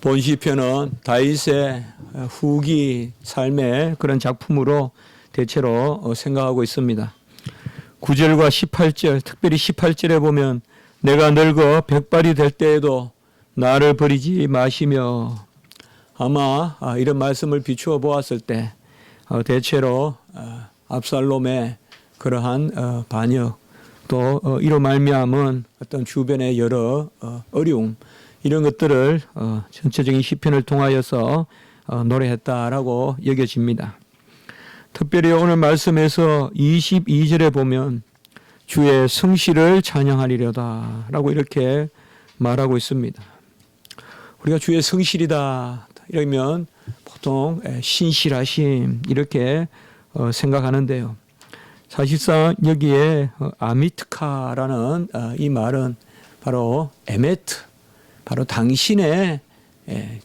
본 시편은 다윗의 후기 삶의 그런 작품으로 대체로 생각하고 있습니다. 9절과 18절, 특별히 18절에 보면 내가 늙어 백발이 될 때에도 나를 버리지 마시며, 아마 이런 말씀을 비추어 보았을 때 대체로 압살롬의 그러한 반역, 또 이로 말미암은 어떤 주변의 여러 어려움, 이런 것들을 전체적인 시편을 통하여서 노래했다라고 여겨집니다. 특별히 오늘 말씀에서 22절에 보면 주의 성실을 찬양하리로다 라고 이렇게 말하고 있습니다. 우리가 주의 성실이다 이러면 보통 신실하심 이렇게 생각하는데요. 사실상 여기에 아미트카라는 이 말은 바로 에메트, 바로 당신의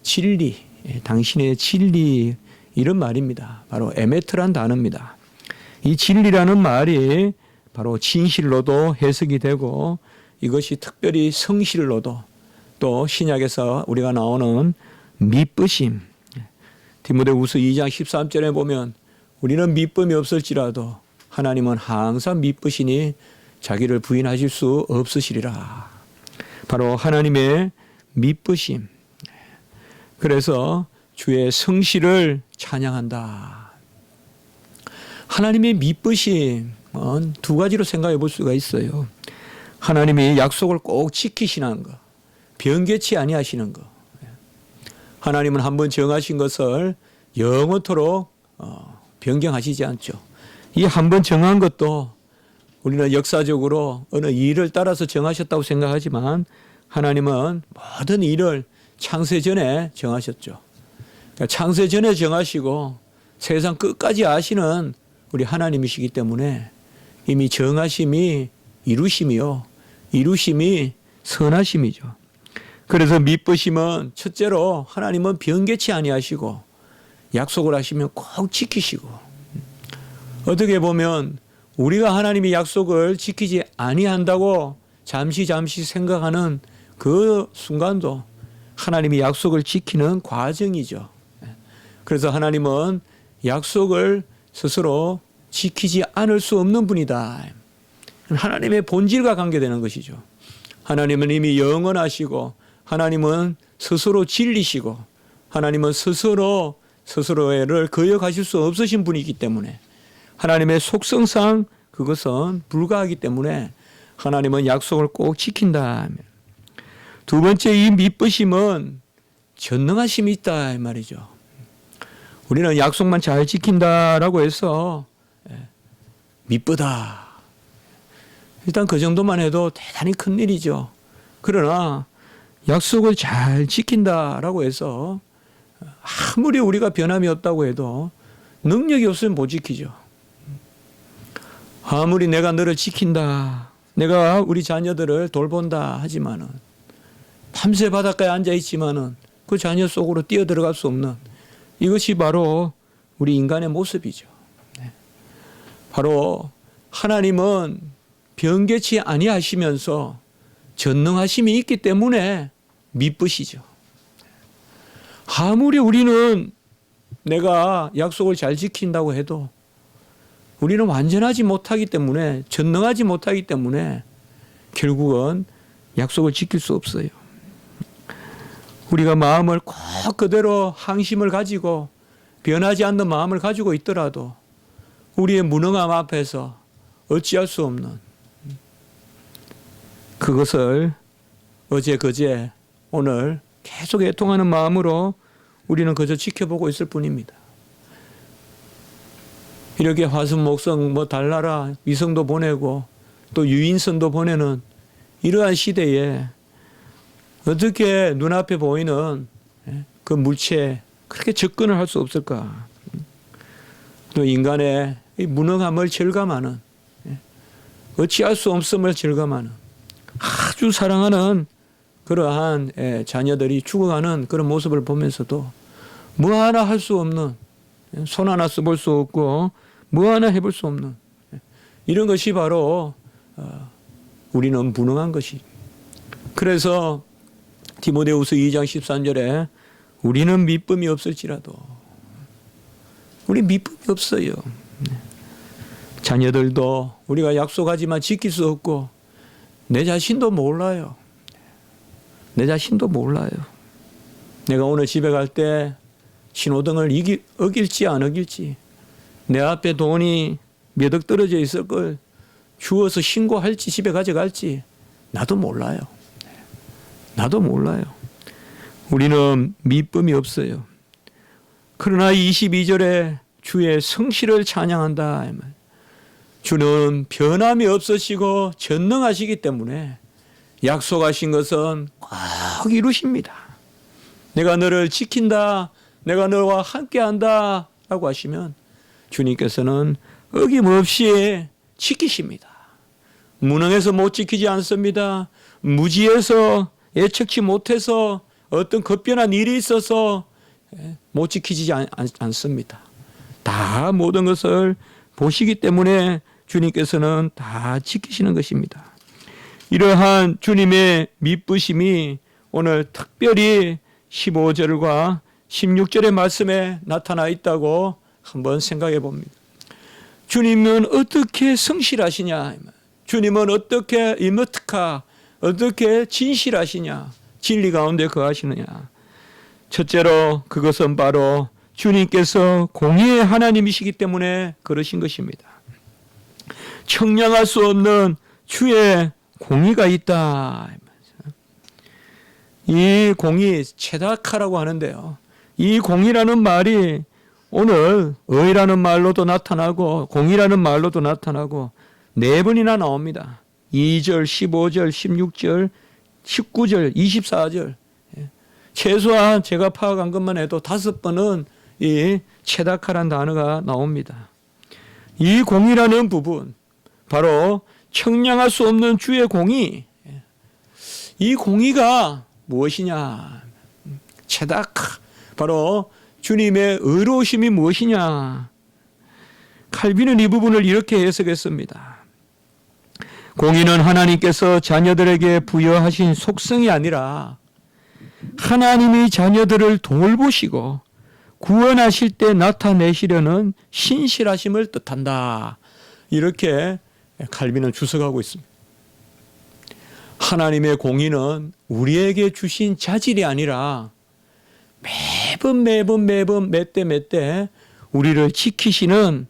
진리, 당신의 진리 이런 말입니다. 바로 에메트란 단어입니다. 이 진리라는 말이 바로 진실로도 해석이 되고 이것이 특별히 성실로도 또 신약에서 우리가 나오는 미쁘심, 디모데후서 2장 13절에 보면 우리는 미쁨이 없을지라도 하나님은 항상 미쁘시니 자기를 부인하실 수 없으시리라. 바로 하나님의 미쁘심. 그래서 주의 성실을 찬양한다. 하나님의 미쁘심은 두 가지로 생각해 볼 수가 있어요. 하나님이 약속을 꼭 지키시는 것, 변개치 아니하시는 것. 하나님은 한번 정하신 것을 영원토록 변경하시지 않죠. 이 한번 정한 것도 우리는 역사적으로 어느 일을 따라서 정하셨다고 생각하지만 하나님은 모든 일을 창세 전에 정하셨죠. 그러니까 창세 전에 정하시고 세상 끝까지 아시는 우리 하나님이시기 때문에 이미 정하심이 이루심이요, 이루심이 선하심이죠. 그래서 미쁘심은 첫째로 하나님은 변개치 아니하시고 약속을 하시면 꼭 지키시고, 어떻게 보면 우리가 하나님의 약속을 지키지 아니한다고 잠시 생각하는 그 순간도 하나님이 약속을 지키는 과정이죠. 그래서 하나님은 약속을 스스로 지키지 않을 수 없는 분이다. 하나님의 본질과 관계되는 것이죠. 하나님은 이미 영원하시고 하나님은 스스로 진리시고 하나님은 스스로를 거역하실 수 없으신 분이기 때문에 하나님의 속성상 그것은 불가하기 때문에 하나님은 약속을 꼭 지킨다. 두 번째, 이 미쁘심은 전능하심이 있다 이 말이죠. 우리는 약속만 잘 지킨다라고 해서 미쁘다. 일단 그 정도만 해도 대단히 큰 일이죠. 그러나 약속을 잘 지킨다라고 해서 아무리 우리가 변함이 없다고 해도 능력이 없으면 못 지키죠. 아무리 내가 너를 지킨다, 내가 우리 자녀들을 돌본다 하지만은 밤새 바닷가에 앉아 있지만은 그 자녀 속으로 뛰어들어갈 수 없는, 이것이 바로 우리 인간의 모습이죠. 바로 하나님은 변개치 아니하시면서 전능하심이 있기 때문에 미쁘시죠. 아무리 우리는 내가 약속을 잘 지킨다고 해도 우리는 완전하지 못하기 때문에, 전능하지 못하기 때문에 결국은 약속을 지킬 수 없어요. 우리가 마음을 꼭 그대로 항심을 가지고 변하지 않는 마음을 가지고 있더라도 우리의 무능함 앞에서 어찌할 수 없는 그것을 어제 그제 오늘 계속 애통하는 마음으로 우리는 그저 지켜보고 있을 뿐입니다. 이렇게 화성목성 달나라 위성도 보내고 또 유인선도 보내는 이러한 시대에 어떻게 눈앞에 보이는 그 물체에 그렇게 접근을 할 수 없을까? 또 인간의 무능함을 절감하는, 어찌할 수 없음을 절감하는, 아주 사랑하는 그러한 자녀들이 죽어가는 그런 모습을 보면서도 뭐 하나 할 수 없는, 손 하나 써볼 수 없고 뭐 하나 해볼 수 없는 이런 것이 바로 우리는 무능한 것이. 그래서 디모데후서 2장 13절에 우리는 미쁨이 없을지라도 우리 미쁨이 없어요. 자녀들도 우리가 약속하지만 지킬 수 없고 내 자신도 몰라요. 내 자신도 몰라요. 내가 오늘 집에 갈 때 신호등을 어길지 안 어길지, 내 앞에 돈이 몇 억 떨어져 있을 걸 주워서 신고할지 집에 가져갈지 나도 몰라요. 나도 몰라요. 우리는 미쁨이 없어요. 그러나 22절에 주의 성실을 찬양한다. 주는 변함이 없으시고 전능하시기 때문에 약속하신 것은 꼭 이루십니다. 내가 너를 지킨다, 내가 너와 함께한다 라고 하시면 주님께서는 어김없이 지키십니다. 무능해서 못 지키지 않습니다. 무지해서 예측치 못해서 어떤 급변한 일이 있어서 못 지키지 않습니다. 다 모든 것을 보시기 때문에 주님께서는 다 지키시는 것입니다. 이러한 주님의 미쁘심이 오늘 특별히 15절과 16절의 말씀에 나타나 있다고 한번 생각해 봅니다. 주님은 어떻게 성실하시냐? 주님은 어떻게 이머트카, 어떻게 진실하시냐? 진리 가운데 거하시느냐? 첫째로 그것은 바로 주님께서 공의의 하나님이시기 때문에 그러신 것입니다. 청량할 수 없는 주의 공의가 있다. 이 공의, 체다카라고 하는데요. 이 공의라는 말이 오늘 의라는 말로도 나타나고 공의라는 말로도 나타나고 네 번이나 나옵니다. 2절, 15절, 16절, 19절, 24절. 최소한 제가 파악한 것만 해도 5번은 이 체다카란 단어가 나옵니다. 이 공의라는 부분, 바로 청량할 수 없는 주의 공의. 이 공의가 무엇이냐? 체다카, 바로 주님의 의로우심이 무엇이냐? 칼빈은 이 부분을 이렇게 해석했습니다. 공의는 하나님께서 자녀들에게 부여하신 속성이 아니라 하나님이 자녀들을 돌보시고 구원하실 때 나타내시려는 신실하심을 뜻한다. 이렇게 칼빈은 주석하고 있습니다. 하나님의 공의는 우리에게 주신 자질이 아니라 매번 몇 때 우리를 지키시는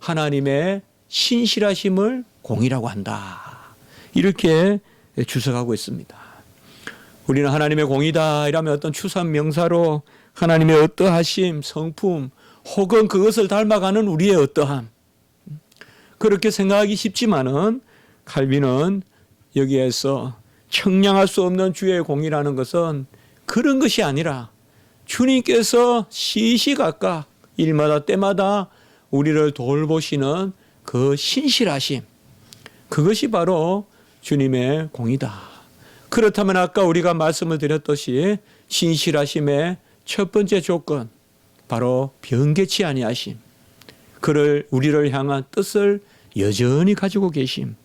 하나님의 신실하심을 공의라고 한다. 이렇게 주석하고 있습니다. 우리는 하나님의 공의다 이라면 어떤 추상 명사로 하나님의 어떠하심, 성품 혹은 그것을 닮아가는 우리의 어떠함, 그렇게 생각하기 쉽지만은 칼빈은 여기에서 청량할 수 없는 주의 공의라는 것은 그런 것이 아니라 주님께서 시시각각 일마다 때마다 우리를 돌보시는 그 신실하심, 그것이 바로 주님의 공의다. 그렇다면 아까 우리가 말씀을 드렸듯이 신실하심의 첫 번째 조건, 바로 변개치 아니하심, 그를 우리를 향한 뜻을 여전히 가지고 계심.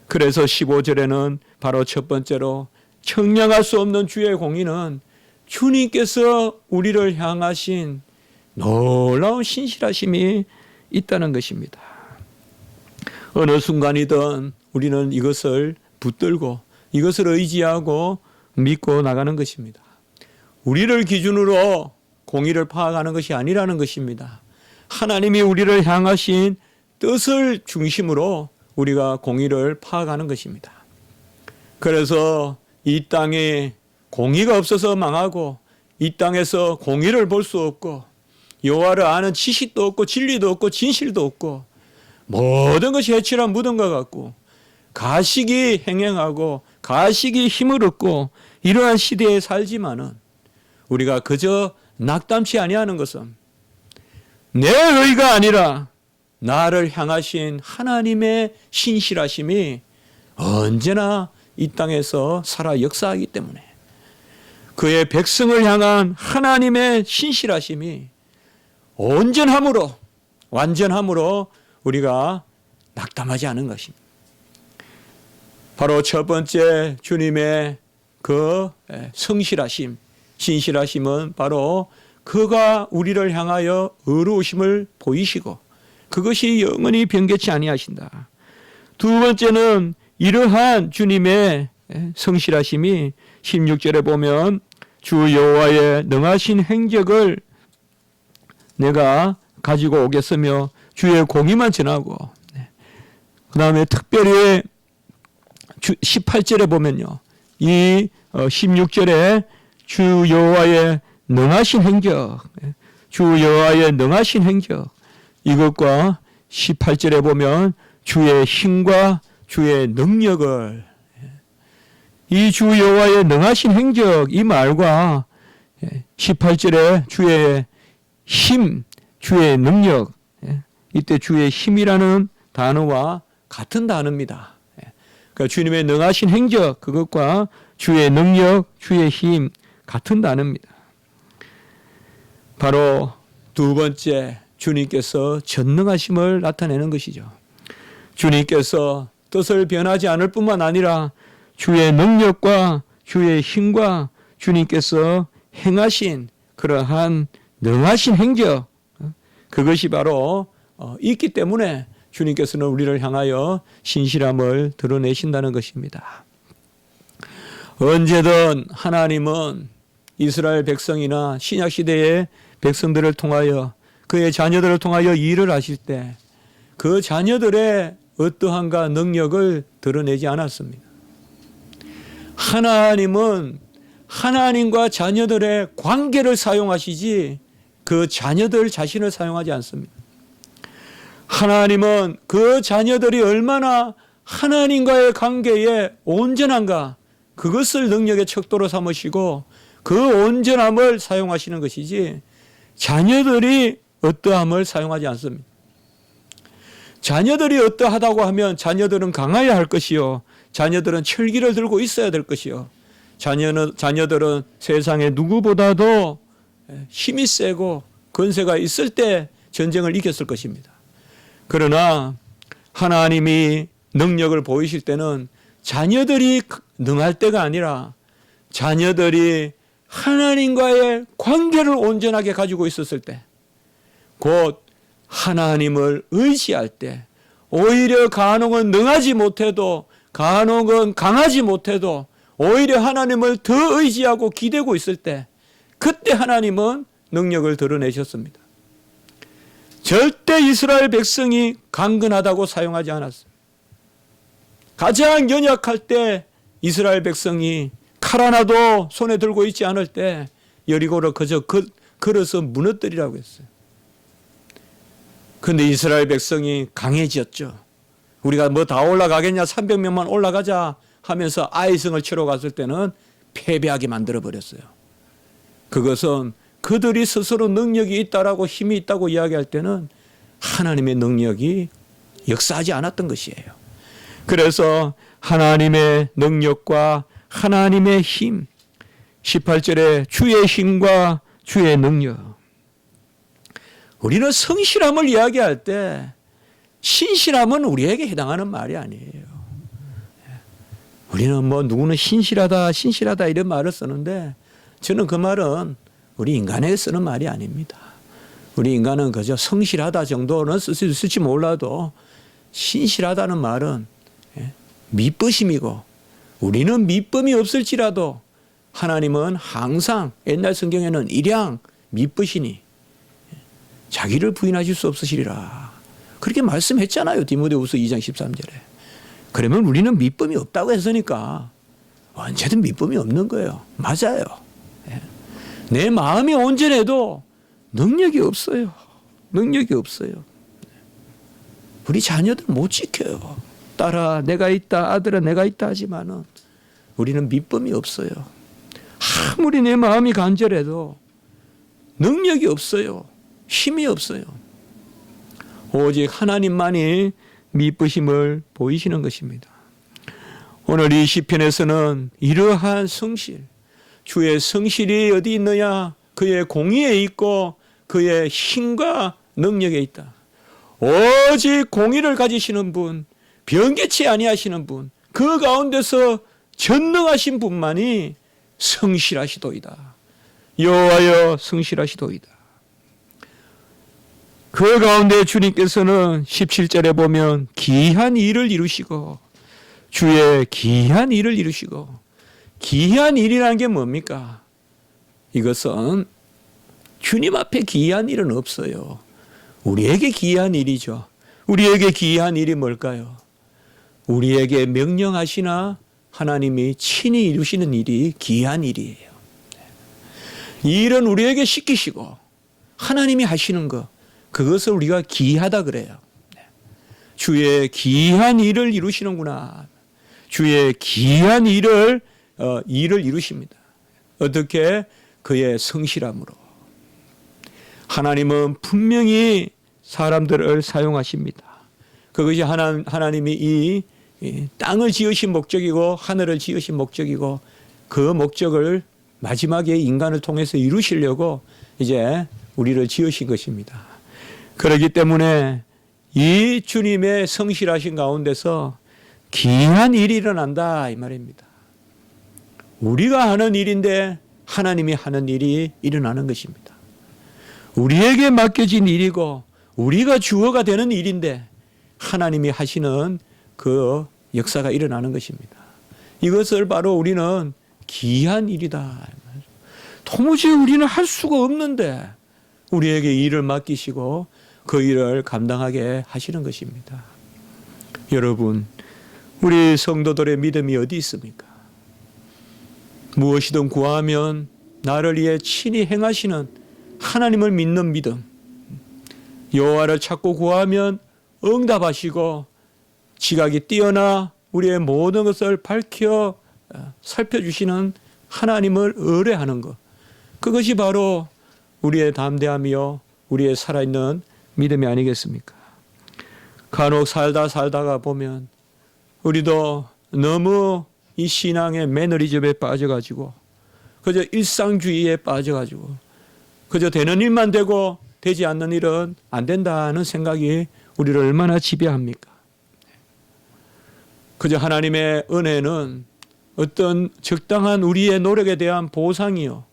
그래서 15절에는 바로 첫 번째로 청량할 수 없는 주의 공의는 주님께서 우리를 향하신 놀라운 신실하심이 있다는 것입니다. 어느 순간이든 우리는 이것을 붙들고 이것을 의지하고 믿고 나가는 것입니다. 우리를 기준으로 공의를 파악하는 것이 아니라는 것입니다. 하나님이 우리를 향하신 뜻을 중심으로 우리가 공의를 파악하는 것입니다. 그래서 이 땅에 공의가 없어서 망하고 이 땅에서 공의를 볼 수 없고 여호와를 아는 지식도 없고 진리도 없고 진실도 없고 모든 것이 해칠한 무덤과 같고 가식이 행행하고 가식이 힘을 얻고 이러한 시대에 살지만은 우리가 그저 낙담치 아니하는 것은 내 의가 아니라 나를 향하신 하나님의 신실하심이 언제나 이 땅에서 살아 역사하기 때문에 그의 백성을 향한 하나님의 신실하심이 온전함으로 완전함으로 우리가 낙담하지 않은 것입니다. 바로 첫 번째 주님의 그 성실하심, 신실하심은 바로 그가 우리를 향하여 의로우심을 보이시고 그것이 영원히 변개치 아니하신다. 두 번째는 이러한 주님의 성실하심이 16절에 보면 주 여호와의 능하신 행적을 내가 가지고 오겠으며 주의 공의만 전하고, 그 다음에 특별히 18절에 보면요, 이 16절에 주 여호와의 능하신 행적, 주 여호와의 능하신 행적, 이것과 18절에 보면 주의 힘과 주의 능력을, 이 주 여호와의 능하신 행적, 이 말과 18절에 주의 힘, 주의 능력, 이때 주의 힘이라는 단어와 같은 단어입니다. 그러니까 주님의 능하신 행적, 그것과 주의 능력, 주의 힘, 같은 단어입니다. 바로 두 번째, 주님께서 전능하심을 나타내는 것이죠. 주님께서 뜻을 변하지 않을 뿐만 아니라 주의 능력과 주의 힘과 주님께서 행하신 그러한 능하신 행적, 그것이 바로 있기 때문에 주님께서는 우리를 향하여 신실함을 드러내신다는 것입니다. 언제든 하나님은 이스라엘 백성이나 신약시대의 백성들을 통하여 그의 자녀들을 통하여 일을 하실 때 그 자녀들의 어떠한가 능력을 드러내지 않았습니다. 하나님은 하나님과 자녀들의 관계를 사용하시지 그 자녀들 자신을 사용하지 않습니다. 하나님은 그 자녀들이 얼마나 하나님과의 관계에 온전한가, 그것을 능력의 척도로 삼으시고 그 온전함을 사용하시는 것이지 자녀들이 어떠함을 사용하지 않습니다. 자녀들이 어떠하다고 하면 자녀들은 강해야 할 것이요, 자녀들은 철기를 들고 있어야 될 것이요, 자녀들은 세상에 누구보다도 힘이 세고 권세가 있을 때 전쟁을 이겼을 것입니다. 그러나 하나님이 능력을 보이실 때는 자녀들이 능할 때가 아니라 자녀들이 하나님과의 관계를 온전하게 가지고 있었을 때, 곧 하나님을 의지할 때, 오히려 간혹은 능하지 못해도, 간혹은 강하지 못해도 오히려 하나님을 더 의지하고 기대고 있을 때, 그때 하나님은 능력을 드러내셨습니다. 절대 이스라엘 백성이 강건하다고 사용하지 않았습니다. 가장 연약할 때 이스라엘 백성이 칼 하나도 손에 들고 있지 않을 때 여리고를 그저 걸어서 무너뜨리라고 했어요. 그런데 이스라엘 백성이 강해졌죠. 우리가 뭐 다 올라가겠냐, 300명만 올라가자 하면서 아이성을 치러 갔을 때는 패배하게 만들어버렸어요. 그것은 그들이 스스로 능력이 있다라고 힘이 있다고 이야기할 때는 하나님의 능력이 역사하지 않았던 것이에요. 그래서 하나님의 능력과 하나님의 힘, 18절에 주의 힘과 주의 능력. 우리는 성실함을 이야기할 때 신실함은 우리에게 해당하는 말이 아니에요. 우리는 뭐 누구는 신실하다 이런 말을 쓰는데 저는 그 말은 우리 인간에게 쓰는 말이 아닙니다. 우리 인간은 그저 성실하다 정도는 쓸지 몰라도 신실하다는 말은 미쁘심이고, 우리는 미쁨이 없을지라도 하나님은 항상 옛날 성경에는 일양 미쁘시니 자기를 부인하실 수 없으시리라 그렇게 말씀했잖아요. 디모데후서 2장 13절에. 그러면 우리는 미쁨이 없다고 했으니까 언제든 미쁨이 없는 거예요. 맞아요. 내 마음이 온전해도 능력이 없어요. 능력이 없어요. 우리 자녀들 못 지켜요. 딸아 내가 있다, 아들아 내가 있다 하지만은 우리는 미쁨이 없어요. 아무리 내 마음이 간절해도 능력이 없어요. 힘이 없어요. 오직 하나님만이 미쁘심을 보이시는 것입니다. 오늘 이 시편에서는 이러한 성실, 주의 성실이 어디 있느냐? 그의 공의에 있고 그의 힘과 능력에 있다. 오직 공의를 가지시는 분, 변개치 아니하시는 분, 그 가운데서 전능하신 분만이 성실하시도이다. 여호와여 성실하시도이다. 그 가운데 주님께서는 17절에 보면 기이한 일을 이루시고, 주의 기이한 일을 이루시고, 기이한 일이라는 게 뭡니까? 이것은 주님 앞에 기이한 일은 없어요. 우리에게 기이한 일이죠. 우리에게 기이한 일이 뭘까요? 우리에게 명령하시나 하나님이 친히 이루시는 일이 기이한 일이에요. 이 일은 우리에게 시키시고 하나님이 하시는 것, 그것을 우리가 기이하다 그래요. 주의 기이한 일을 이루시는구나. 주의 기이한 일을 이루십니다. 어떻게? 그의 성실함으로. 하나님은 분명히 사람들을 사용하십니다. 그것이 하나님이 이 땅을 지으신 목적이고 하늘을 지으신 목적이고, 그 목적을 마지막에 인간을 통해서 이루시려고 이제 우리를 지으신 것입니다. 그렇기 때문에 이 주님의 성실하신 가운데서 기이한 일이 일어난다 이 말입니다. 우리가 하는 일인데 하나님이 하는 일이 일어나는 것입니다. 우리에게 맡겨진 일이고 우리가 주어가 되는 일인데 하나님이 하시는 그 역사가 일어나는 것입니다. 이것을 바로 우리는 기이한 일이다. 도무지 우리는 할 수가 없는데 우리에게 일을 맡기시고 그 일을 감당하게 하시는 것입니다. 여러분, 우리 성도들의 믿음이 어디 있습니까? 무엇이든 구하면 나를 위해 친히 행하시는 하나님을 믿는 믿음, 여호와를 찾고 구하면 응답하시고 지각이 뛰어나 우리의 모든 것을 밝혀 살펴주시는 하나님을 의뢰하는 것, 그것이 바로 우리의 담대함이요 우리의 살아있는 믿음이 아니겠습니까? 간혹 살다가 보면 우리도 너무 이 신앙의 매너리즘에 빠져가지고 그저 일상주의에 빠져가지고 그저 되는 일만 되고 되지 않는 일은 안 된다는 생각이 우리를 얼마나 지배합니까? 그저 하나님의 은혜는 어떤 적당한 우리의 노력에 대한 보상이요,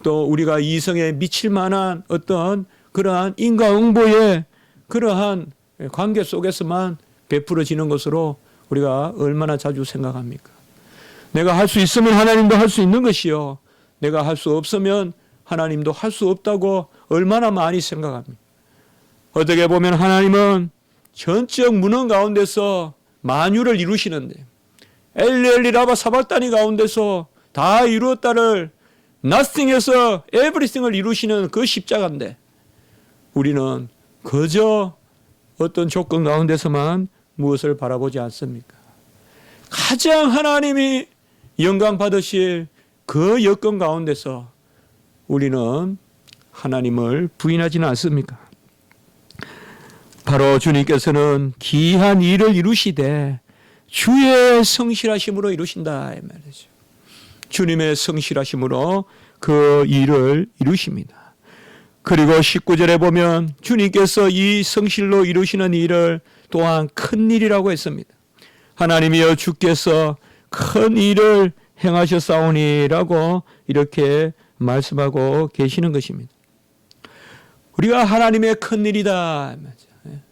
또 우리가 이성에 미칠 만한 어떤 그러한 인과응보의 그러한 관계 속에서만 베풀어지는 것으로 우리가 얼마나 자주 생각합니까? 내가 할 수 있으면 하나님도 할 수 있는 것이요, 내가 할 수 없으면 하나님도 할 수 없다고 얼마나 많이 생각합니까? 어떻게 보면 하나님은 전적 무능 가운데서 만유를 이루시는데, 엘리 라바 사박다니 가운데서 다 이루었다를 nothing에서 everything을 이루시는 그 십자가인데, 우리는 그저 어떤 조건 가운데서만 무엇을 바라보지 않습니까? 가장 하나님이 영광 받으실 그 여건 가운데서 우리는 하나님을 부인하지는 않습니까? 바로 주님께서는 기이한 일을 이루시되 주의 성실하심으로 이루신다 이 말이죠. 주님의 성실하심으로 그 일을 이루십니다. 그리고 19절에 보면 주님께서 이 성실로 이루시는 일을 또한 큰 일이라고 했습니다. 하나님이여 주께서 큰 일을 행하셨사오니라고 이렇게 말씀하고 계시는 것입니다. 우리가 하나님의 큰 일이다,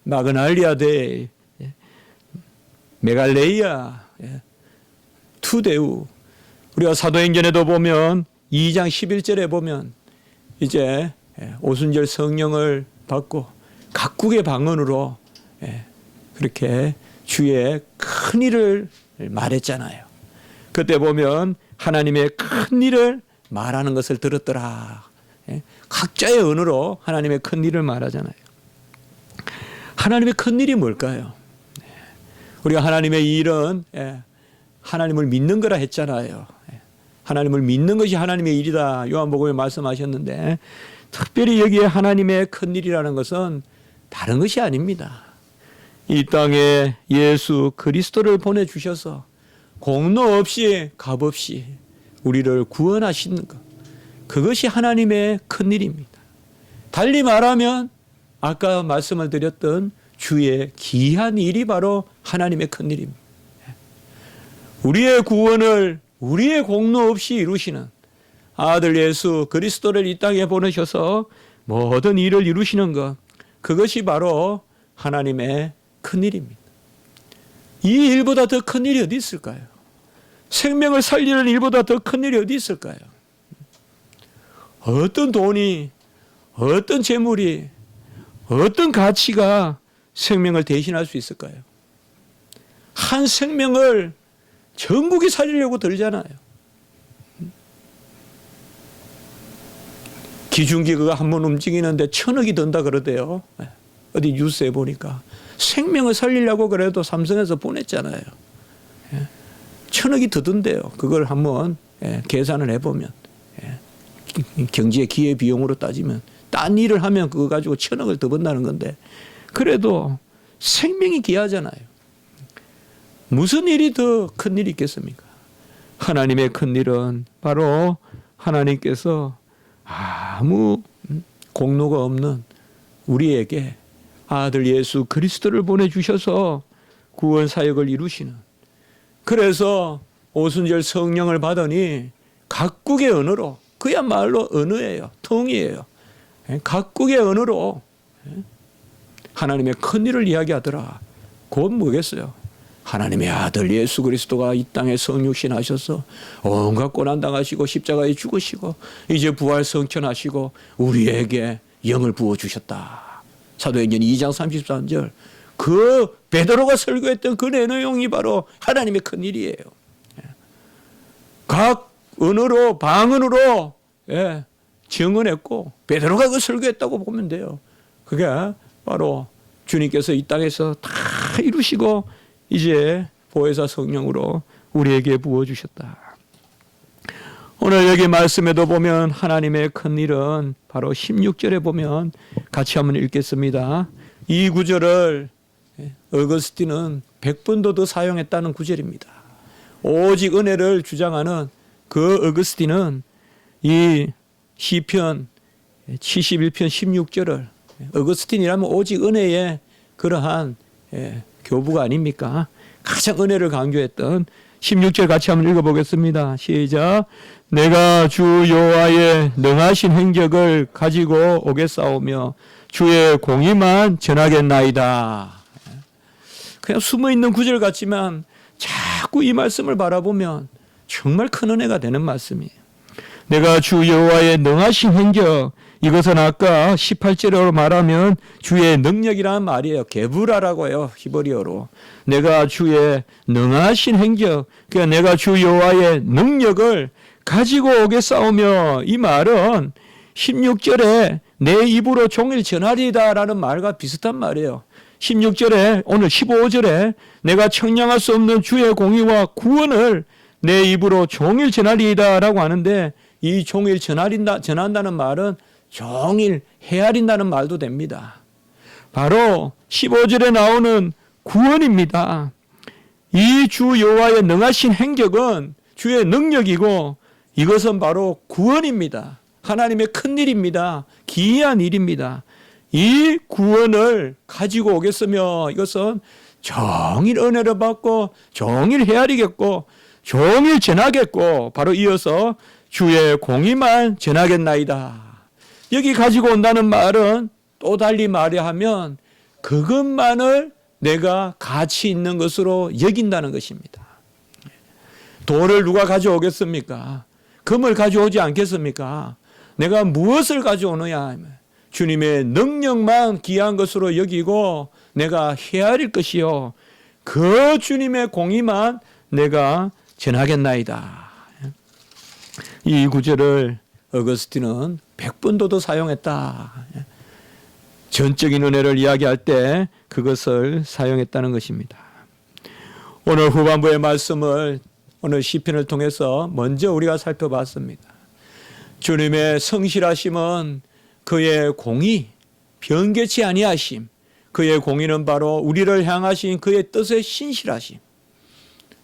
마그날리아데, 메갈레이아, 투데우. 우리가 사도행전에도 보면 2장 11절에 보면 이제 오순절 성령을 받고 각국의 방언으로 그렇게 주의 큰 일을 말했잖아요. 그때 보면 하나님의 큰 일을 말하는 것을 들었더라. 각자의 언어로 하나님의 큰 일을 말하잖아요. 하나님의 큰 일이 뭘까요? 우리가 하나님의 일은 하나님을 믿는 거라 했잖아요. 하나님을 믿는 것이 하나님의 일이다. 요한복음에 말씀하셨는데, 특별히 여기에 하나님의 큰 일이라는 것은 다른 것이 아닙니다. 이 땅에 예수 그리스도를 보내주셔서 공로 없이 값 없이 우리를 구원하시는 것, 그것이 하나님의 큰 일입니다. 달리 말하면 아까 말씀을 드렸던 주의 기이한 일이 바로 하나님의 큰 일입니다. 우리의 구원을 우리의 공로 없이 이루시는 아들 예수 그리스도를 이 땅에 보내셔서 모든 일을 이루시는 것, 그것이 바로 하나님의 큰일입니다. 이 일보다 더 큰 일이 어디 있을까요? 생명을 살리는 일보다 더 큰 일이 어디 있을까요? 어떤 돈이, 어떤 재물이, 어떤 가치가 생명을 대신할 수 있을까요? 한 생명을 전국이 살리려고 들잖아요. 기중기가 한번 움직이는데 1,000억이 든다 그러대요. 어디 뉴스에 보니까. 생명을 살리려고 그래도 삼성에서 보냈잖아요. 1,000억이 더 든대요. 그걸 한번 계산을 해보면. 경제 기회 비용으로 따지면. 딴 일을 하면 그거 가지고 1,000억을 더 번다는 건데. 그래도 생명이 귀하잖아요. 무슨 일이 더 큰 일이 있겠습니까? 하나님의 큰 일은 바로 하나님께서 아무 공로가 없는 우리에게 아들 예수 그리스도를 보내주셔서 구원 사역을 이루시는, 그래서 오순절 성령을 받으니 각국의 언어로, 그야말로 언어예요. 통이에요. 각국의 언어로 하나님의 큰 일을 이야기하더라. 그건 뭐겠어요? 하나님의 아들 예수 그리스도가 이 땅에 성육신 하셔서 온갖 고난 당하시고 십자가에 죽으시고 이제 부활 성천하시고 우리에게 영을 부어주셨다. 사도행전 2장 33절. 그 베드로가 설교했던 그 내용이 바로 하나님의 큰 일이에요. 각 언어로, 방언으로 증언했고 베드로가 그 설교했다고 보면 돼요. 그게 바로 주님께서 이 땅에서 다 이루시고 이제 보혜사 성령으로 우리에게 부어주셨다. 오늘 여기 말씀에도 보면 하나님의 큰 일은 바로 16절에 보면 같이 한번 읽겠습니다. 이 구절을 어거스틴은 100번도 더 사용했다는 구절입니다. 오직 은혜를 주장하는 그 어거스틴은 이 시편 71편 16절을, 어거스틴이라면 오직 은혜의 그러한 교부가 아닙니까? 가장 은혜를 강조했던 16절 같이 한번 읽어보겠습니다. 시작. 내가 주 여호와의 능하신 행적을 가지고 오겠사오며 주의 공의만 전하겠나이다. 그냥 숨어있는 구절 같지만 자꾸 이 말씀을 바라보면 정말 큰 은혜가 되는 말씀이에요. 내가 주 여호와의 능하신 행적, 이것은 아까 18절로 말하면 주의 능력이라는 말이에요. 게브라라고 해요. 히브리어로. 내가 주의 능하신 행적, 그러니까 내가 주 여호와의 능력을 가지고 오겠사오며, 이 말은 16절에 내 입으로 종일 전하리다라는 말과 비슷한 말이에요. 16절에, 오늘 15절에 내가 청량할 수 없는 주의 공의와 구원을 내 입으로 종일 전하리다라고 하는데, 이 종일 전한다는 말은 종일 헤아린다는 말도 됩니다. 바로 15절에 나오는 구원입니다. 이 주 여호와의 능하신 행적은 주의 능력이고 이것은 바로 구원입니다. 하나님의 큰 일입니다. 기이한 일입니다. 이 구원을 가지고 오겠으며 이것은 종일 은혜를 받고 종일 헤아리겠고 종일 전하겠고, 바로 이어서 주의 공의만 전하겠나이다. 여기 가지고 온다는 말은 또 달리 말하면 그것만을 내가 가치 있는 것으로 여긴다는 것입니다. 돌을 누가 가져오겠습니까? 금을 가져오지 않겠습니까? 내가 무엇을 가져오느냐? 주님의 능력만 귀한 것으로 여기고 내가 헤아릴 것이요, 그 주님의 공의만 내가 전하겠나이다. 이 구절을 어거스틴은 100번도 더 사용했다. 전적인 은혜를 이야기할 때 그것을 사용했다는 것입니다. 오늘 후반부의 말씀을 오늘 시편을 통해서 먼저 우리가 살펴봤습니다. 주님의 성실하심은 그의 공의, 변개치 아니하심, 그의 공의는 바로 우리를 향하신 그의 뜻의 신실하심.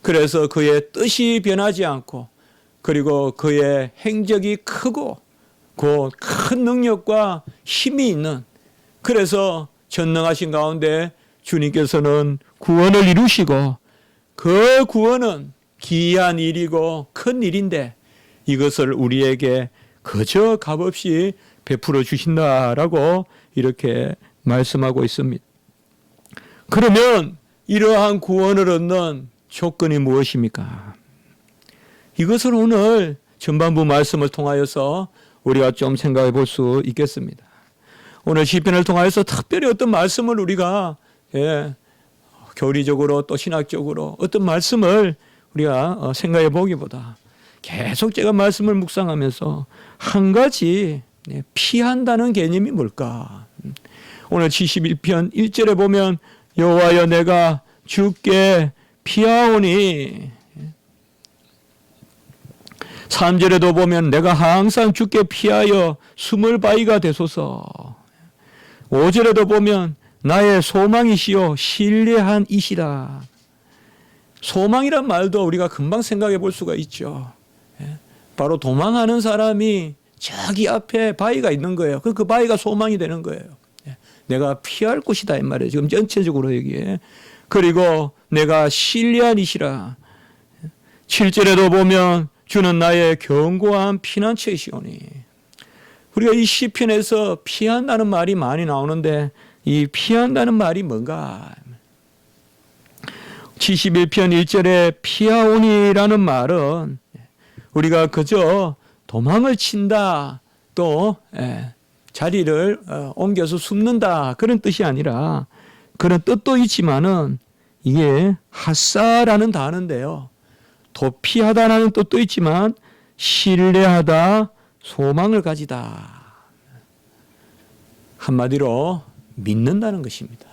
그래서 그의 뜻이 변하지 않고, 그리고 그의 행적이 크고 그 큰 능력과 힘이 있는, 그래서 전능하신 가운데 주님께서는 구원을 이루시고 그 구원은 기이한 일이고 큰 일인데 이것을 우리에게 그저 값없이 베풀어 주신다라고 이렇게 말씀하고 있습니다. 그러면 이러한 구원을 얻는 조건이 무엇입니까? 이것을 오늘 전반부 말씀을 통하여서 우리가 좀 생각해 볼 수 있겠습니다. 오늘 시편을 통하여서 특별히 어떤 말씀을 우리가 교리적으로 또 신학적으로 어떤 말씀을 우리가 생각해 보기보다 계속 제가 말씀을 묵상하면서 한 가지 피한다는 개념이 뭘까? 오늘 71편 1절에 보면 여호와여 내가 주께 피하오니 3절에도 보면 내가 항상 주께 피하여 숨을 바위가 되소서 5절에도 보면 나의 소망이시요 신뢰한 이시라. 소망이란 말도 우리가 금방 생각해 볼 수가 있죠. 바로 도망하는 사람이 저기 앞에 바위가 있는 거예요. 그 바위가 소망이 되는 거예요. 내가 피할 곳이다 이 말이에요. 지금 전체적으로 여기에. 그리고 내가 신뢰한 이시라. 7절에도 보면 주는 나의 견고한 피난처이시오니. 우리가 이 시편에서 피한다는 말이 많이 나오는데 이 피한다는 말이 뭔가? 71편 1절에 피하오니라는 말은 우리가 그저 도망을 친다 또 자리를 옮겨서 숨는다 그런 뜻이 아니라 그런 뜻도 있지만은 이게 하사라는 단어인데요. 도피하다라는 뜻도 있지만 신뢰하다, 소망을 가지다. 한마디로 믿는다는 것입니다.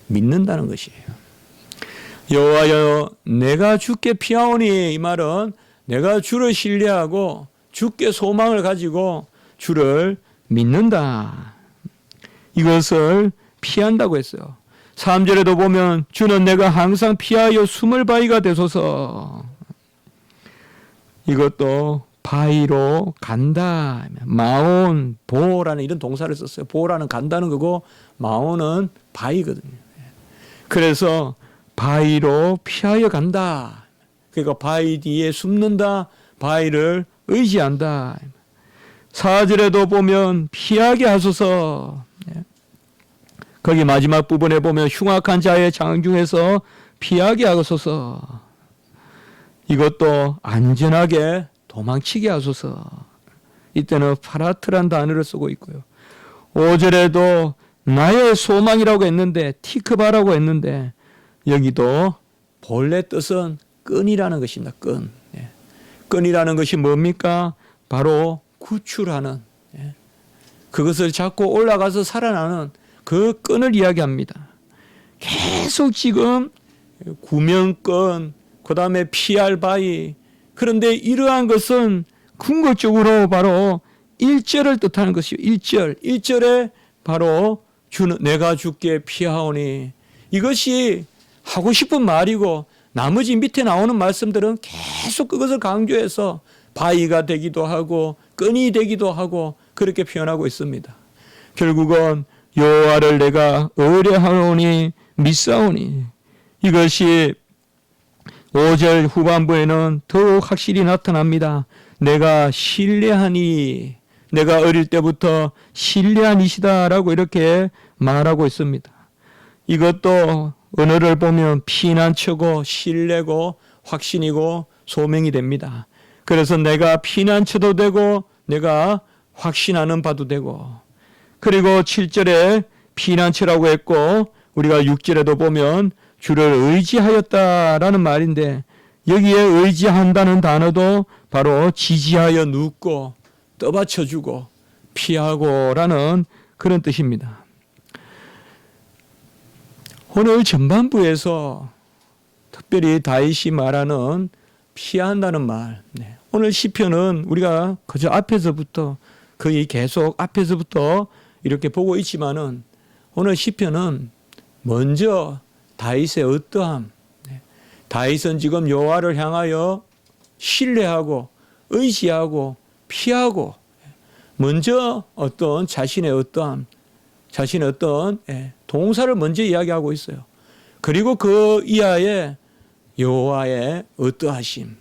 믿는다는 것이에요. 여호와여 내가 주께 피하오니 이 말은 내가 주를 신뢰하고 주께 소망을 가지고 주를 믿는다. 이것을 피한다고 했어요. 3절에도 보면 주는 내가 항상 피하여 숨을 바위가 되소서. 이것도 바위로 간다. 마온, 보라는 이런 동사를 썼어요. 보라는 간다는 거고 마온은 바위거든요. 그래서 바위로 피하여 간다. 그러니까 바위 뒤에 숨는다. 바위를 의지한다. 4절에도 보면 피하게 하소서. 거기 마지막 부분에 보면 흉악한 자의 장중에서 피하게 하소서. 이것도 안전하게 도망치게 하소서. 이때는 파라트란 단어를 쓰고 있고요. 5절에도 나의 소망이라고 했는데 티크바라고 했는데 여기도 본래 뜻은 끈이라는 것입니다. 끈. 끈이라는 것이 뭡니까? 바로 구출하는, 그것을 잡고 올라가서 살아나는 그 끈을 이야기합니다. 계속 지금 구명끈, 그 다음에 피할 바위. 그런데 이러한 것은 궁극적으로 바로 1절을 뜻하는 것이요. 1절. 1절에 바로 주는 내가 주께 피하오니. 이것이 하고 싶은 말이고 나머지 밑에 나오는 말씀들은 계속 그것을 강조해서 바위가 되기도 하고 끈이 되기도 하고 그렇게 표현하고 있습니다. 결국은 여호와를 내가 의뢰하오니 믿사오니. 이것이 5절 후반부에는 더욱 확실히 나타납니다. 내가 신뢰하니. 내가 어릴 때부터 신뢰한 이시다라고 이렇게 말하고 있습니다. 이것도 언어를 보면 피난처고 신뢰고 확신이고 소명이 됩니다. 그래서 내가 피난처도 되고 내가 확신하는 바도 되고, 그리고 7절에 피난처라고 했고 우리가 6절에도 보면 주를 의지하였다라는 말인데 여기에 의지한다는 단어도 바로 지지하여 눕고 떠받쳐주고 피하고라는 그런 뜻입니다. 오늘 전반부에서 특별히 다윗이 말하는 피한다는 말, 오늘 시편은 우리가 그저 앞에서부터 거의 계속 앞에서부터 이렇게 보고 있지만은 오늘 시편은 먼저 다윗의 어떠함, 다윗은 지금 여호와를 향하여 신뢰하고 의지하고 피하고 먼저 어떤 자신의 어떠함, 자신의 어떤 동사를 먼저 이야기하고 있어요. 그리고 그 이하에 여호와의 어떠하심.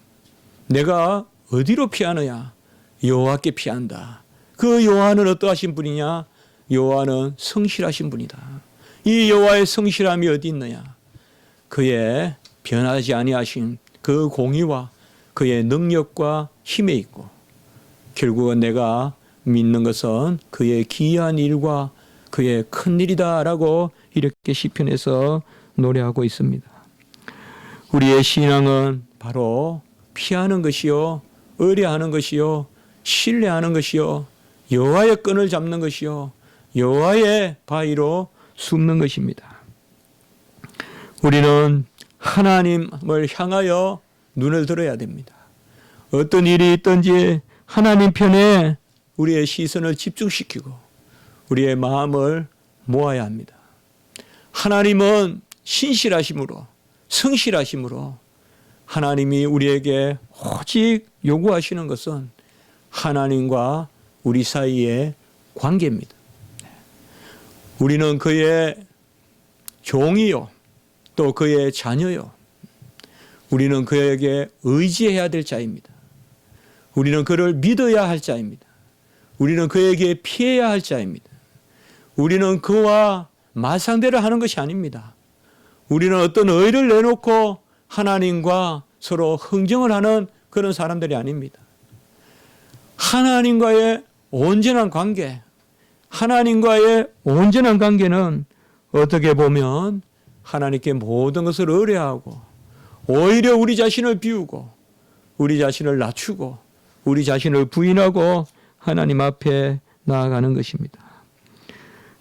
내가 어디로 피하느냐? 여호와께 피한다. 그 여호와는 어떠하신 분이냐? 여호와는 성실하신 분이다. 이 여호와의 성실함이 어디 있느냐? 그의 변하지 아니하신 그 공의와 그의 능력과 힘에 있고, 결국은 내가 믿는 것은 그의 기이한 일과 그의 큰 일이다라고 이렇게 시편에서 노래하고 있습니다. 우리의 신앙은 바로 피하는 것이요, 의뢰하는 것이요, 신뢰하는 것이요, 여호와의 끈을 잡는 것이요, 여호와의 바위로 숨는 것입니다. 우리는 하나님을 향하여 눈을 들어야 됩니다. 어떤 일이 있든지 하나님 편에 우리의 시선을 집중시키고 우리의 마음을 모아야 합니다. 하나님은 신실하심으로, 성실하심으로 하나님이 우리에게 오직 요구하시는 것은 하나님과 우리 사이의 관계입니다. 우리는 그의 종이요, 또 그의 자녀요. 우리는 그에게 의지해야 될 자입니다. 우리는 그를 믿어야 할 자입니다. 우리는 그에게 피해야 할 자입니다. 우리는 그와 맞상대를 하는 것이 아닙니다. 우리는 어떤 의를 내놓고 하나님과 서로 흥정을 하는 그런 사람들이 아닙니다. 하나님과의 온전한 관계, 하나님과의 온전한 관계는 어떻게 보면 하나님께 모든 것을 의뢰하고 오히려 우리 자신을 비우고 우리 자신을 낮추고 우리 자신을 부인하고 하나님 앞에 나아가는 것입니다.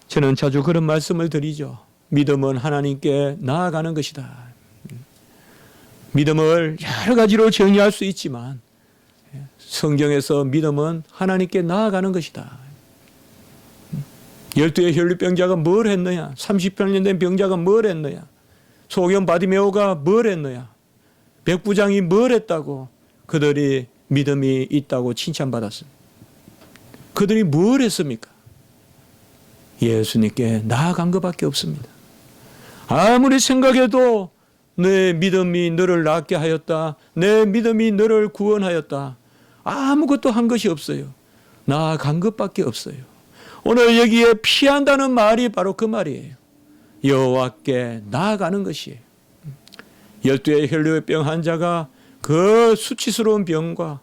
저는 자주 그런 말씀을 드리죠. 믿음은 하나님께 나아가는 것이다. 믿음을 여러 가지로 정의할 수 있지만 성경에서 믿음은 하나님께 나아가는 것이다. 12의 혈루병자가 뭘 했느냐? 30년 된 병자가 뭘 했느냐? 소경 바디메오가 뭘 했느냐? 백부장이 뭘 했다고 그들이 믿음이 있다고 칭찬받았습니다. 그들이 뭘 했습니까? 예수님께 나아간 것밖에 없습니다. 아무리 생각해도 내 믿음이 너를 낫게 하였다. 내 믿음이 너를 구원하였다. 아무것도 한 것이 없어요. 나아간 것밖에 없어요. 오늘 여기에 피한다는 말이 바로 그 말이에요. 여호와께 나아가는 것이에요. 12의 혈루병 환자가 그 수치스러운 병과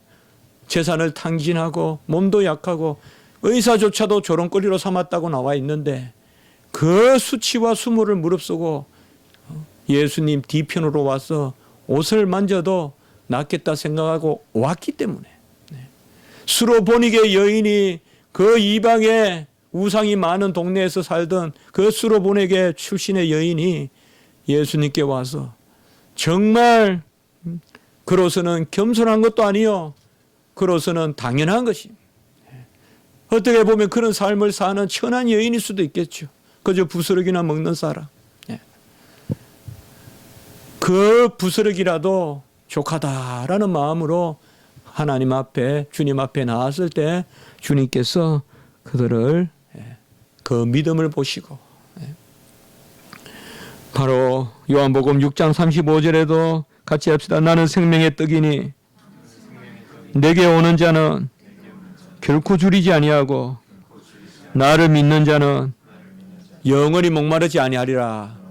재산을 탕진하고 몸도 약하고 의사조차도 조롱거리로 삼았다고 나와 있는데 그 수치와 수모를 무릅쓰고 예수님 뒤편으로 와서 옷을 만져도 낫겠다 생각하고 왔기 때문에, 수로보닉의 여인이 그 이방의 우상이 많은 동네에서 살던 그 수로보닉의 출신의 여인이 예수님께 와서 정말 그로서는 겸손한 것도 아니요, 그로서는 당연한 것이, 어떻게 보면 그런 삶을 사는 천한 여인일 수도 있겠죠. 그저 부스러기나 먹는 사람. 그 부스러기라도 족하다라는 마음으로 하나님 앞에, 주님 앞에 나왔을 때 주님께서 그들을, 그 믿음을 보시고, 바로 요한복음 6장 35절에도 같이 합시다. 나는 생명의 떡이니 내게 오는 자는 결코 줄이지 아니하고 나를 믿는 자는 영원히 목마르지 아니하리라.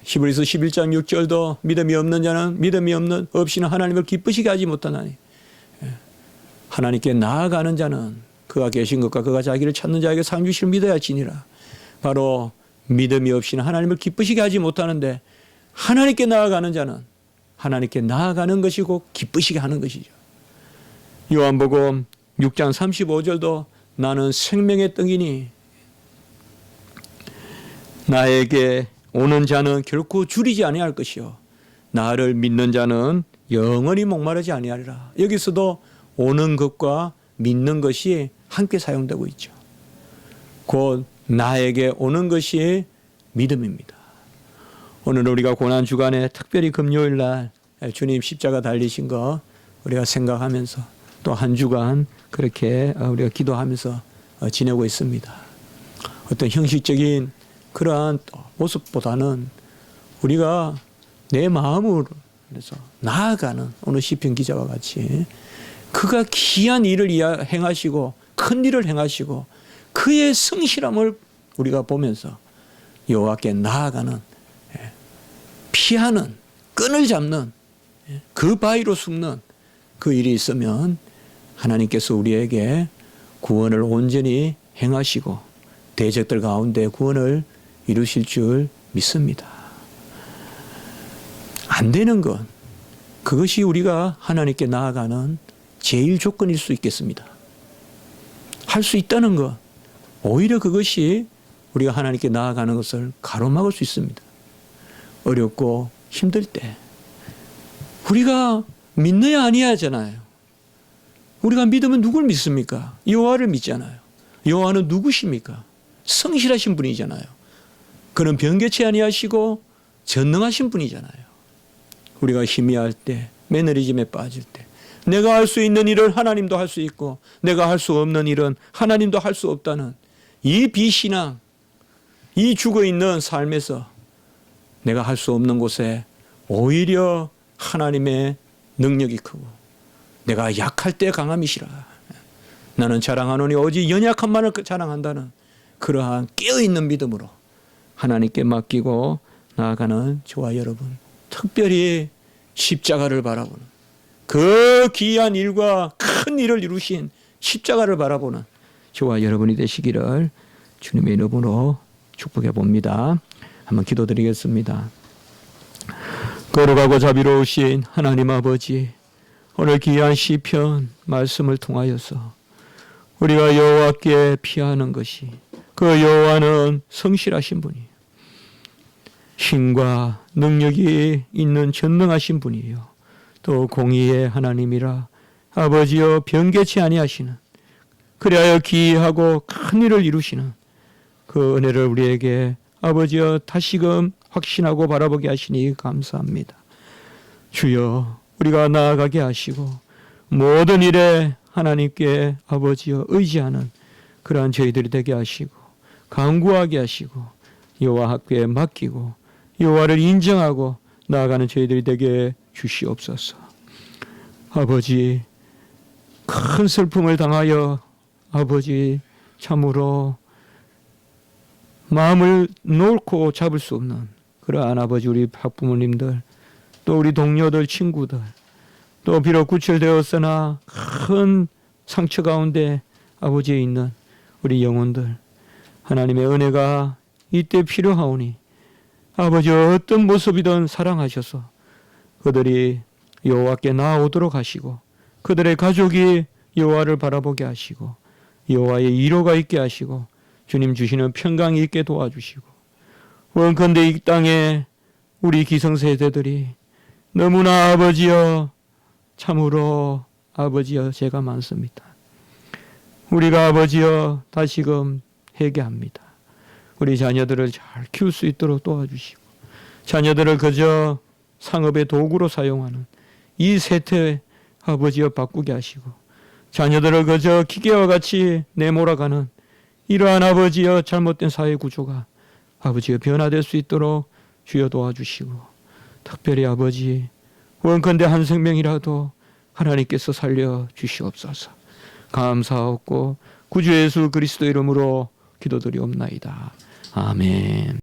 히브리서 11장 6절도 믿음이 없는 자는 믿음이 없이는 하나님을 기쁘시게 하지 못하나니, 하나님께 나아가는 자는 그가 계신 것과 그가 자기를 찾는 자에게 상 주시를 믿어야 지니라. 바로 믿음이 없이는 하나님을 기쁘시게 하지 못하는데 하나님께 나아가는 자는 하나님께 나아가는 것이고 기쁘시게 하는 것이죠. 요한복음 6장 35절도 나는 생명의 떡이니 나에게 오는 자는 결코 줄이지 아니할 것이요 나를 믿는 자는 영원히 목마르지 아니하리라. 여기서도 오는 것과 믿는 것이 함께 사용되고 있죠. 곧 나에게 오는 것이 믿음입니다. 오늘 우리가 고난주간에 특별히 금요일 날 주님 십자가 달리신 거 우리가 생각하면서 또 한 주간 그렇게 우리가 기도하면서 지내고 있습니다. 어떤 형식적인 그러한 모습보다는 우리가 내 마음으로 그래서 나아가는 오늘 시편 기자와 같이 그가 기이한 일을 행하시고 큰 일을 행하시고 그의 성실함을 우리가 보면서 여호와께 나아가는, 피하는, 끈을 잡는, 그 바위로 숨는 그 일이 있으면 하나님께서 우리에게 구원을 온전히 행하시고 대적들 가운데 구원을 이루실 줄 믿습니다. 안 되는 것, 그것이 우리가 하나님께 나아가는 제일 조건일 수 있겠습니다. 할 수 있다는 것, 오히려 그것이 우리가 하나님께 나아가는 것을 가로막을 수 있습니다. 어렵고 힘들 때 우리가 믿어야 아니하잖아요. 우리가 믿으면 누굴 믿습니까? 여호와를 믿잖아요. 여호와는 누구십니까? 성실하신 분이잖아요. 그는 변개치 아니하시고 전능하신 분이잖아요. 우리가 희미할 때, 매너리즘에 빠질 때, 내가 할 수 있는 일을 하나님도 할 수 있고 내가 할 수 없는 일은 하나님도 할 수 없다는 이 비신앙, 이 죽어있는 삶에서 내가 할 수 없는 곳에 오히려 하나님의 능력이 크고 내가 약할 때 강함이시라. 나는 자랑하노니 오직 연약함만을 자랑한다는 그러한 깨어있는 믿음으로 하나님께 맡기고 나아가는 저와 여러분, 특별히 십자가를 바라보는 그 귀한 일과 큰 일을 이루신 십자가를 바라보는 저와 여러분이 되시기를 주님의 이름으로 축복해 봅니다. 한번 기도드리겠습니다. 거룩하고 자비로우신 하나님 아버지, 오늘 귀한 시편 말씀을 통하여서 우리가 여호와께 피하는 것이 그 여호와는 성실하신 분이에요. 힘과 능력이 있는 전능하신 분이에요. 또 공의의 하나님이라 아버지여 변개치 아니하시는, 그리하여 기이하고 큰 일을 이루시는 그 은혜를 우리에게 아버지여 다시금 확신하고 바라보게 하시니 감사합니다. 주여, 우리가 나아가게 하시고 모든 일에 하나님께 아버지여 의지하는 그러한 저희들이 되게 하시고 간구하게 하시고 여호와 학교에 맡기고 여호와를 인정하고 나아가는 저희들이 되게 주시옵소서. 아버지, 큰 슬픔을 당하여 아버지 참으로 마음을 놓고 잡을 수 없는 그러한 아버지 우리 학부모님들, 또 우리 동료들, 친구들, 또 비록 구출되었으나 큰 상처 가운데 아버지에 있는 우리 영혼들, 하나님의 은혜가 이때 필요하오니 아버지 어떤 모습이든 사랑하셔서 그들이 여호와께 나아오도록 하시고 그들의 가족이 여호와를 바라보게 하시고 여호와의 위로가 있게 하시고 주님 주시는 평강이 있게 도와주시고, 원컨대 이 땅에 우리 기성세대들이 너무나 아버지여 참으로 아버지여 죄가 많습니다. 우리가 아버지여 다시금 회개합니다. 우리 자녀들을 잘 키울 수 있도록 도와주시고 자녀들을 그저 상업의 도구로 사용하는 이 세태 아버지여 바꾸게 하시고 자녀들을 그저 기계와 같이 내몰아가는 이러한 아버지여 잘못된 사회 구조가 아버지여 변화될 수 있도록 주여 도와주시고, 특별히 아버지 원컨대 한 생명이라도 하나님께서 살려 주시옵소서. 감사하옵고 구주 예수 그리스도 이름으로 기도드리옵나이다. 아멘.